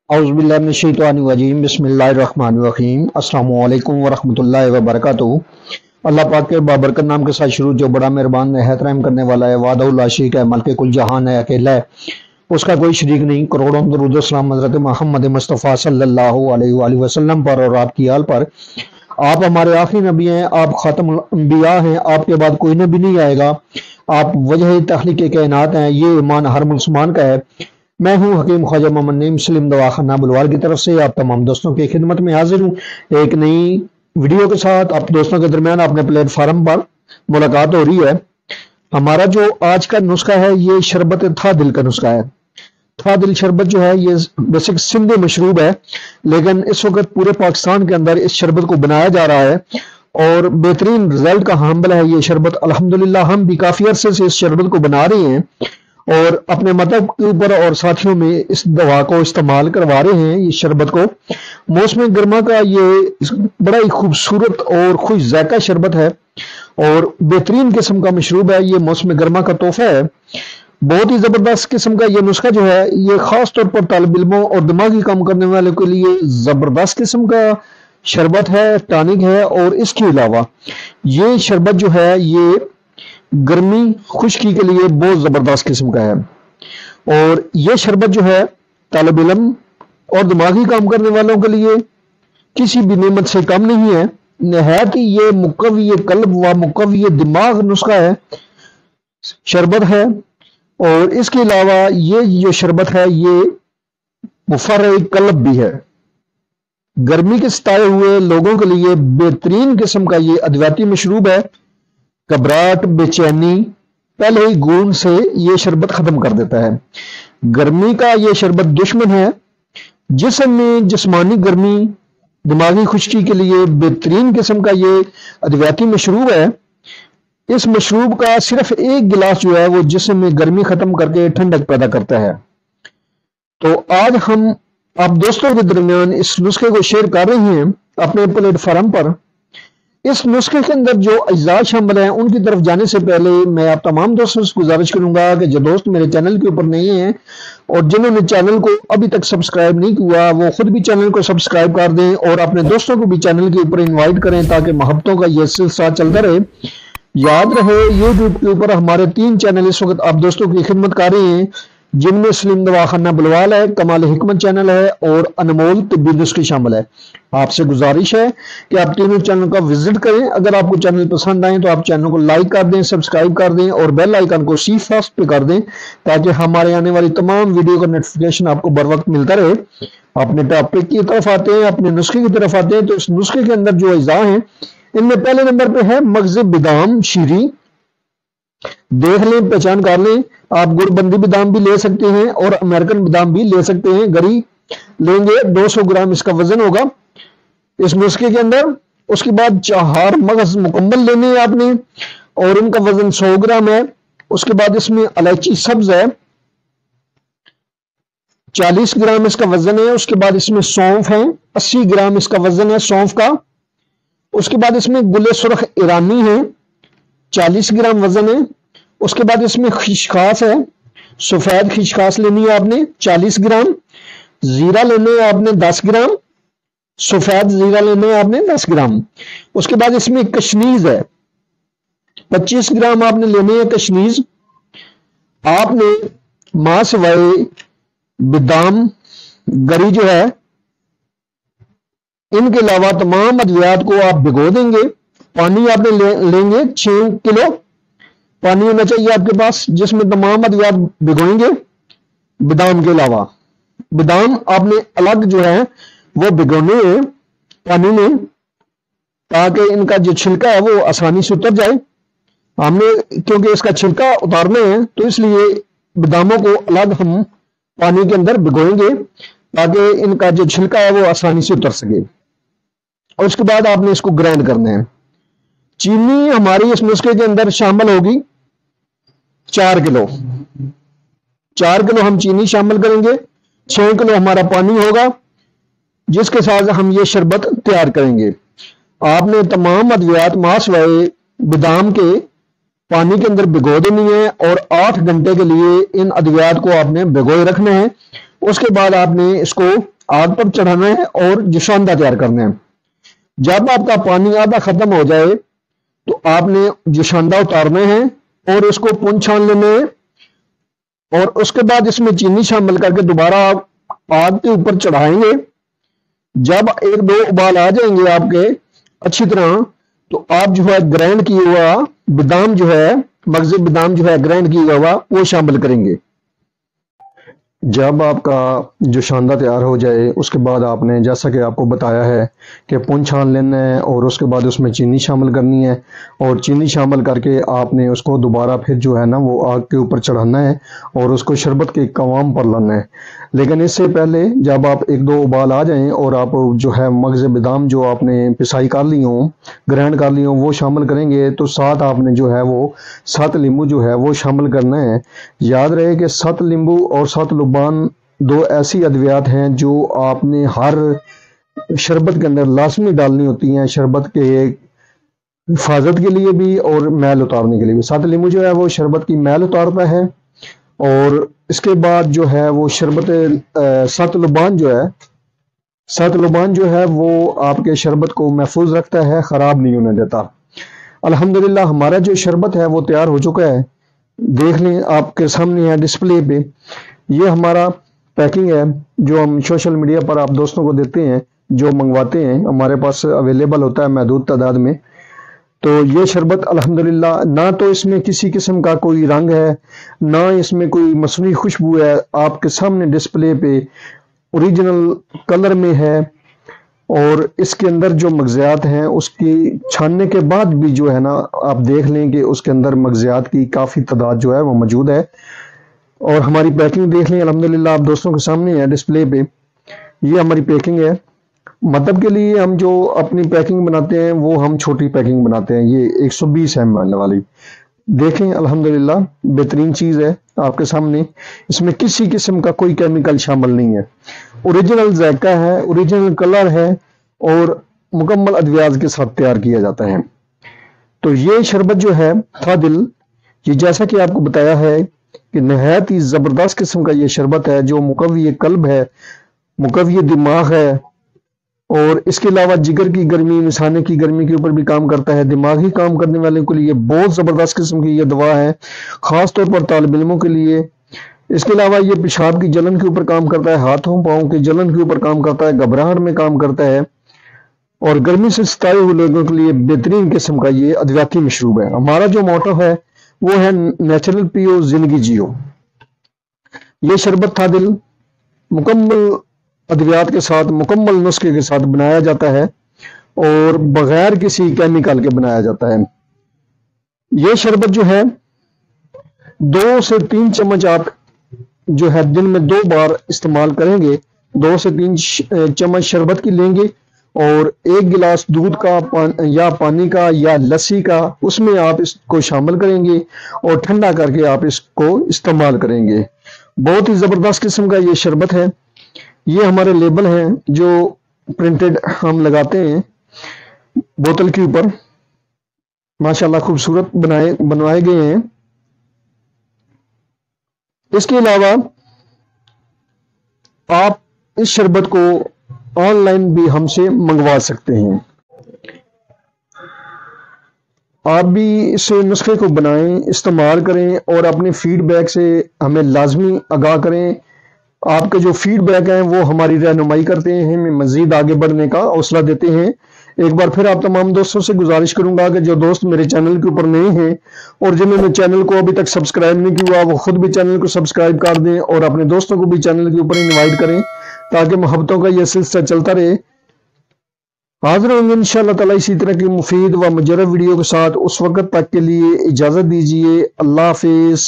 औज़ुबिल्लाहिमिनश्शैतानिर्रजीम बिस्मिल्लाहिर्रहमानिर्रहीम अस्सलामु अलैकुम वरहमतुल्लाहि वबरकातुहू। अल्लाह पाक के बाबरकत नाम के साथ शुरू, जो बड़ा मेहरबान निहायत रहम करने वाला है। वादहुल ला शरीक है, मल्के कुल जहान है, अकेला है, उसका कोई शरीक नहीं। करोड़ों दरूद व सलाम हज़रत मोहम्मद मुस्तफ़ा सल्लल्लाहु अलैहि वसल्लम पर और आपकी आल पर। आप हमारे आखिरी नबी हैं, आप खातमुल अंबिया हैं, आपके बाद कोई नबी नहीं आएगा। आप वजह तख्लीक कायनात हैं, ये ईमान हर मुसलमान का है। मैं हूं हकीम ख्वाजा मोहम्मद नईम मुस्लिम दवाखाना बुलवार की तरफ से आप तमाम दोस्तों की खिदमत में हाजिर हूं एक नई वीडियो के साथ। आप दोस्तों के दरमियान अपने प्लेटफार्म पर मुलाकात हो रही है। हमारा जो आज का नुस्खा है ये शरबत था दिल का नुस्खा है। था दिल शरबत जो है ये बेसिक सिंधी मशरूब है, लेकिन इस वक्त पूरे पाकिस्तान के अंदर इस शरबत को बनाया जा रहा है और बेहतरीन रिजल्ट का हामिल है ये शरबत। अल्हम्दुलिल्लाह हम भी काफी अरसे से इस शरबत को बना रहे हैं और अपने मतलब के ऊपर और साथियों में इस दवा को इस्तेमाल करवा रहे हैं। ये शरबत को मौसम गर्मा का ये बड़ा ही खूबसूरत और खुश जायका शरबत है और बेहतरीन किस्म का मशरूब है। ये मौसम गर्मा का तोहफा है। बहुत ही जबरदस्त किस्म का ये नुस्खा जो है ये खास तौर पर तालिब इल्मों और दिमागी काम करने वालों के लिए जबरदस्त किस्म का शरबत है, टॉनिक है। और इसके अलावा ये शरबत जो है ये गर्मी खुश्की के लिए बहुत जबरदस्त किस्म का है और ये शरबत जो है तालिब इल्म और दिमागी काम करने वालों के लिए किसी भी नेमत से कम नहीं है। नहायत ही ये मुकव्वी कल्ब व मुकव्वी दिमाग नुस्खा है, शरबत है। और इसके अलावा ये जो शरबत है ये मुफर्रिह कल्ब भी है। गर्मी के सताए हुए लोगों के लिए बेहतरीन किस्म का ये अद्वितीय मशरूब है। घबराहट, बेचैनी पहले ही गूंद से ये शरबत खत्म कर देता है। गर्मी का ये शरबत दुश्मन है। जिस्म में जिस्मानी गर्मी, दिमागी खुश्की के लिए बेहतरीन किस्म का ये अद्वितीय मशरूब है। इस मशरूब का सिर्फ एक गिलास जो है वो जिस्म में गर्मी खत्म करके ठंडक पैदा करता है। तो आज हम आप दोस्तों के दरमियान इस नुस्खे को शेयर कर रहे हैं अपने प्लेटफार्म पर। इस नुस्खे के अंदर जो अज्जा शामिल हैं उनकी तरफ जाने से पहले मैं आप तमाम दोस्तों से गुजारिश करूंगा कि जो दोस्त मेरे चैनल के ऊपर नहीं हैं और जिन्होंने चैनल को अभी तक सब्सक्राइब नहीं किया वो खुद भी चैनल को सब्सक्राइब कर दें और अपने दोस्तों को भी चैनल के ऊपर इन्वाइट करें ताकि मोहब्बतों का यह सिलसिला चलता रहे। याद रहे यूट्यूब के ऊपर हमारे 3 चैनल इस वक्त आप दोस्तों की खिदमत कर रहे हैं, जिनमें मुस्लिम दवाखाना बुलवाल है, कमाल हिकमत चैनल है और अनमोल तिब्बी नुस्खे शामिल है। आपसे गुजारिश है कि आप तीनों चैनल का विजिट करें। अगर आपको चैनल पसंद आए तो आप चैनल को लाइक कर दें, सब्सक्राइब कर दें और बेल आइकन को सी फास्ट पे कर दें ताकि हमारे आने वाली तमाम वीडियो का नोटिफिकेशन आपको बर वक्त मिलता रहे। अपने टॉपिक की तरफ आते हैं, अपने नुस्खे की तरफ आते हैं। तो इस नुस्खे के अंदर जो अज्जा हैं इनमें पहले नंबर पे है मगज़ बादाम शीरी। देख लें, पहचान कर लें। आप गुड़बंदी बादाम भी ले सकते हैं और अमेरिकन बादाम भी ले सकते हैं। गरी लेंगे 200 ग्राम इसका वजन होगा इस नुस्खे के अंदर। उसके बाद 4 मगज मुकम्मल लेने हैं आपने और इनका वजन 100 ग्राम है। उसके बाद इसमें इलायची सब्ज है, 40 ग्राम इसका वजन है। उसके बाद इसमें सौंफ है, 80 ग्राम इसका वजन है सौंफ का। उसके बाद इसमें गुले सुरख ईरानी है, 40 ग्राम वजन है। उसके बाद इसमें खिशखास है, सफेद खिशखास लेनी है आपने 40 ग्राम। जीरा लेने हैं आपने 10 ग्राम, सफेद जीरा लेने हैं आपने 10 ग्राम। उसके बाद इसमें कशनीज है, 25 ग्राम आपने लेने हैं कशनीज। आपने मां सिवाय बादाम गरी जो है इनके अलावा तमाम अद्वियात को आप भिगो देंगे। पानी आपने लेंगे 6 किलो पानी होना चाहिए आपके पास जिसमें तमाम अद्वियात भिगोएंगे। बादाम के अलावा बादाम आपने अलग जो है वो भिगोने हैं पानी में ताकि इनका जो छिलका है वो आसानी से उतर जाए। हमने क्योंकि इसका छिलका उतारना है तो इसलिए बादामों को अलग हम पानी के अंदर भिगोएंगे ताकि इनका जो छिलका है वो आसानी से उतर सके। और उसके बाद आपने इसको ग्राइंड करना है। चीनी हमारी इस नुस्खे के अंदर शामिल होगी 4 किलो। 4 किलो हम चीनी शामिल करेंगे। 6 किलो हमारा पानी होगा जिसके साथ हम ये शरबत तैयार करेंगे। आपने तमाम अद्वियात मासवाए बादाम के पानी के अंदर भिगो देनी है और 8 घंटे के लिए इन अद्वियात को आपने भिगोए रखना है। उसके बाद आपने इसको आग पर चढ़ाना है और जुशांदा तैयार करना है। जब आपका पानी आधा खत्म हो जाए तो आपने जुशांदा उतारना है और उसको पुन छान लेना है, और उसके बाद इसमें चीनी शामिल करके दोबारा आप आग के ऊपर चढ़ाएंगे। जब एक दो उबाल आ जाएंगे आपके अच्छी तरह, तो आप जो है ग्राइंड किया हुआ बादाम जो है, मगज़ बादाम जो है ग्राइंड किया हुआ, वो शामिल करेंगे। जब आपका जुशांदा तैयार हो जाए उसके बाद आपने जैसा कि आपको बताया है कि पुन छान लेना है और उसके बाद उसमें चीनी शामिल करनी है, और चीनी शामिल करके आपने उसको दोबारा फिर जो है ना वो आग के ऊपर चढ़ाना है और उसको शरबत के कवाम पर लाना है। लेकिन इससे पहले जब आप एक दो उबाल आ जाएं और आप जो है मगज़ बादाम जो आपने पिसाई कर ली हो, ग्राइंड कर ली हो, वो शामिल करेंगे, तो साथ आपने जो है वो 7 नींबू जो है वो शामिल करना है। याद रहे कि 7 नींबू और 7 लुबान दो ऐसी अद्वियात हैं जो आपने हर शरबत के अंदर लाजमी डालनी होती हैं, शरबत के हिफाजत के लिए भी और मैल उतारने के लिए भी। 7 नींबू जो है वो शरबत की मैल उतारता है, और इसके बाद जो है वो शरबत 7 लुबान जो है, 7 लुबान जो है वो आपके शरबत को महफूज रखता है, ख़राब नहीं होने देता। अल्हम्दुलिल्लाह हमारा जो शरबत है वो तैयार हो चुका है। देख लें, आपके सामने है डिस्प्ले पे। ये हमारा पैकिंग है जो हम सोशल मीडिया पर आप दोस्तों को देते हैं, जो मंगवाते हैं हमारे पास अवेलेबल होता है महदूद तादाद में। तो ये शरबत अल्हम्दुलिल्लाह, ना तो इसमें किसी किस्म का कोई रंग है, ना इसमें कोई मसनूई खुशबू है, आपके सामने डिस्प्ले पे ओरिजिनल कलर में है। और इसके अंदर जो मगज़ियात हैं उसकी छानने के बाद भी जो है ना आप देख लें कि उसके अंदर मगज़ियात की काफ़ी तादाद जो है वो मौजूद है। और हमारी पैकिंग देख लें, अल्हम्दुलिल्लाह आप दोस्तों के सामने है डिस्प्ले पे। ये हमारी पैकिंग है। मतलब के लिए हम जो अपनी पैकिंग बनाते हैं वो हम छोटी पैकिंग बनाते हैं, ये 120 ml वाली। देखें अल्हम्दुलिल्लाह बेहतरीन चीज़ है आपके सामने। इसमें किसी किस्म का कोई केमिकल शामिल नहीं है, ओरिजिनल जायका है, ओरिजिनल कलर है और मुकम्मल अद्वियात के साथ तैयार किया जाता है। तो ये शरबत जो है फादिल, ये जैसा कि आपको बताया है कि नहायत ही ज़बरदस्त किस्म का ये शरबत है जो मुकव्वी कल्ब है, मुकव्वी दिमाग है, और इसके अलावा जिगर की गर्मी, मिसाने की गर्मी के ऊपर भी काम करता है। दिमागी काम करने वाले के लिए बहुत ज़बरदस्त किस्म की ये दवा है, ख़ास तौर पर तालिब इल्मों के लिए। इसके अलावा ये पेशाब की जलन के ऊपर काम करता है, हाथों पाँव की जलन के ऊपर काम करता है, घबराहट में काम करता है, और गर्मी से सताए हुए लोगों के लिए बेहतरीन किस्म का ये अद्वियाती मशरूब है। हमारा जो मोटो है वो है नेचुरल पियो जिंदगी जियो। ये शरबत फादिल मुकम्मल अद्वियात के साथ, मुकम्मल नुस्खे के साथ बनाया जाता है और बगैर किसी केमिकल के बनाया जाता है। ये शरबत जो है 2 से 3 चम्मच आप जो है दिन में 2 बार इस्तेमाल करेंगे। 2 से 3 चम्मच शरबत की लेंगे और 1 गिलास दूध का या पानी का या लस्सी का, उसमें आप इसको शामिल करेंगे और ठंडा करके आप इसको इस्तेमाल करेंगे। बहुत ही ज़बरदस्त किस्म का ये शरबत है। ये हमारे लेबल हैं जो प्रिंटेड हम लगाते हैं बोतल के ऊपर, माशाल्लाह खूबसूरत बनवाए गए हैं। इसके अलावा आप इस शरबत को ऑनलाइन भी हमसे मंगवा सकते हैं। आप भी इस नुस्खे को बनाएं, इस्तेमाल करें और अपने फीडबैक से हमें लाजमी आगाह करें। आपके जो फीडबैक हैं वो हमारी रहनुमाई करते हैं, हमें मजीद आगे बढ़ने का हौसला देते हैं। एक बार फिर आप तमाम दोस्तों से गुजारिश करूंगा कि जो दोस्त मेरे चैनल के ऊपर नए हैं और जिन्होंने चैनल को अभी तक सब्सक्राइब नहीं किया वो खुद भी चैनल को सब्सक्राइब कर दें और अपने दोस्तों को भी चैनल के ऊपर इनवाइट करें ताकि मोहब्बतों का यह सिलसिला चलता रहे। हाजिर होंगे इंशाअल्लाह ताला इसी तरह की मुफीद व मुजर्रब वीडियो के साथ। उस वक्त तक के लिए इजाज़त दीजिए। अल्लाह हाफिज़।